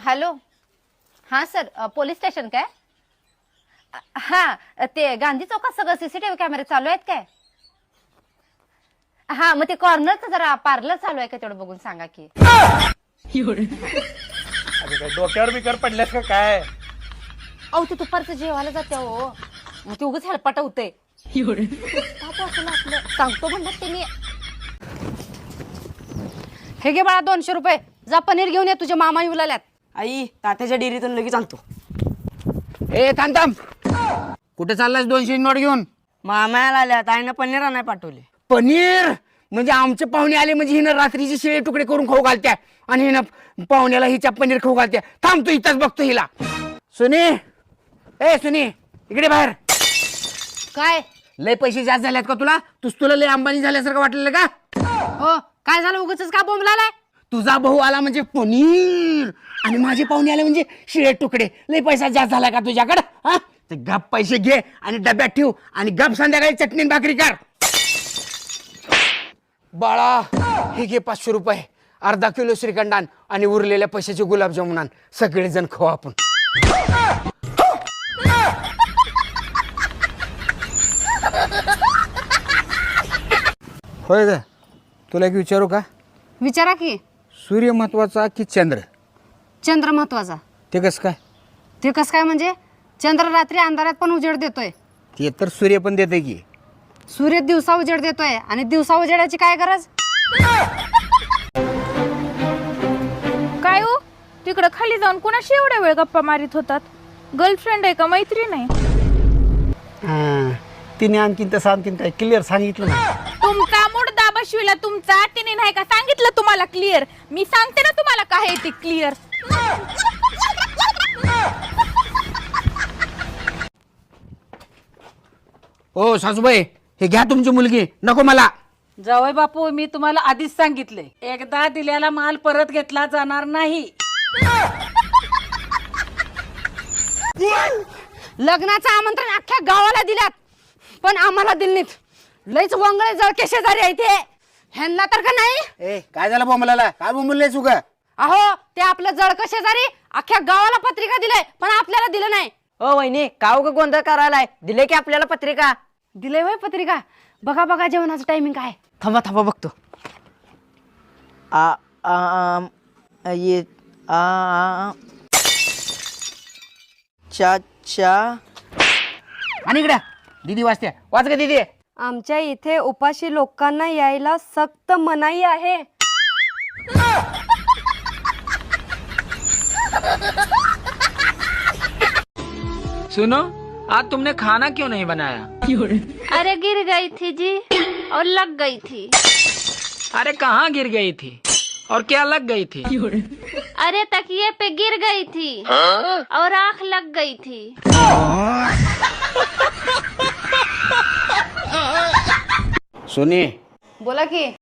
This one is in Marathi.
हॅलो हां सर पोलीस स्टेशन काय हां ते गांधी चौकात सगळं सीसीटीव्ही कॅमेरे चालू आहेत काय हां मग ते कॉर्नरचं जरा पार्लर चालू आहे का तेवढं बघून सांगा की काय डोक्यावर बिकर पडल्यास का काय अहो ते दुपारचं जेवायला जाते हो मग ते उगाच हेलपाट होते सांगतो म्हणतात ते मी हे घे बाळा 200 रुपये जा पनीर घेऊन ये तुझ्या मामा येऊ लागल्यात आई तात्याच्या डेअरीतून लगेच आणतो. ए थांब थांब कुठे चाललास 200 नोट घेऊन मामाला आल्यात आईनं पनीर आणाय पाठवले. पनीर म्हणजे आमचे पाहुणे आले म्हणजे हिनं रात्रीचे शिळे तुकडे करून खाऊ घालत्या आणि हिनं पाहुण्याला हिच्या पनीर खाऊ घालत्या. थांब तू इथंच बघतो हिला. सुनी ए सुनी इकडे बाहेर. काय लय पैसे जास्त झाल्यात का तुला लय अंबानी झाल्यासारखं वाटलेलं का हो काय झालं उगाच का बोंबलाय तुझा भाऊ आला म्हणजे पनीर आणि माझे पाहुणे आले म्हणजे शिळे तुकडे लय पैसा जास्त झाला का तुझ्याकडं हा ते गप पैसे घे आणि डब्यात ठेव आणि गप संध्याकाळी चटणी भाकरी कर. बाळा हे घे 500 रुपये अर्धा किलो श्रीखंडान आणि उरलेल्या पैशाचे गुलाबजामुन आण सगळेजण खाऊ आपण. होय ग तुला एक विचारू का विचारा की सूर्य महत्वाचा की चंद्र चंद्र महत्वाचा ते कसं काय ते कसं काय म्हणजे चंद्र रात्री अंधारात पण उजेड देतोय ते तर सूर्य पण देते की सूर्य दिवसा उजेड देतोय आणि दिवसा उजेडाची काय गरज काय हो तिकडं खाली जाऊन कोणाशी एवढ्या वेळ गप्पा मारित होतात. गर्लफ्रेंड आहे का मैत्रीण आहे. तिने आणखीन काय क्लिअर सांगितलं ना. तुमचा मुडदा बसविला तुमचा तिने नाही का सांगितलं तुम्हाला क्लिअर. मी सांगते ना तुम्हाला काय आहे ते क्लिअर. ओ सासूबाई हे घ्या तुमची मुलगी नको मला. जावई बापू मी तुम्हाला आधीच सांगितले एकदा दिलेला माल परत घेतला जाणार नाही. लग्नाचं आमंत्रण अख्ख्या गावाला दिल्यात पण आम्हाला दिलं नाहीत. लईच वंगळे जळके शेजारी आहे ते ह्यांना तर का नाही. ए काय झालं बोंबलाला काय बोंबलेस उगा अहो ते आपलं जळक शेजारी अख्ख्या गावाला पत्रिका दिलंय पण आपल्याला दिलं नाही. ओ वहिनी काव ग गोंधळ करायलाय दिले की आपल्याला पत्रिका. दिलंय होय पत्रिका. बघा बघा जेवणाचं टायमिंग काय. थांबा बघतो. ये चा चा आणि इकडे दीदी वाचते वाच का दीदी. आमच्या इथे उपाशी लोकांना यायला सक्त मनाई आहे. सुनो आज तुमने खाना क्यों नहीं बनाया. अरे गिर गई थी जी और लग गई थी. अरे कहाँ गिर गई थी और क्या लग गई थी. अरे तकिए पे गिर गई थी और आँख लग गई थी. सुनी बोला की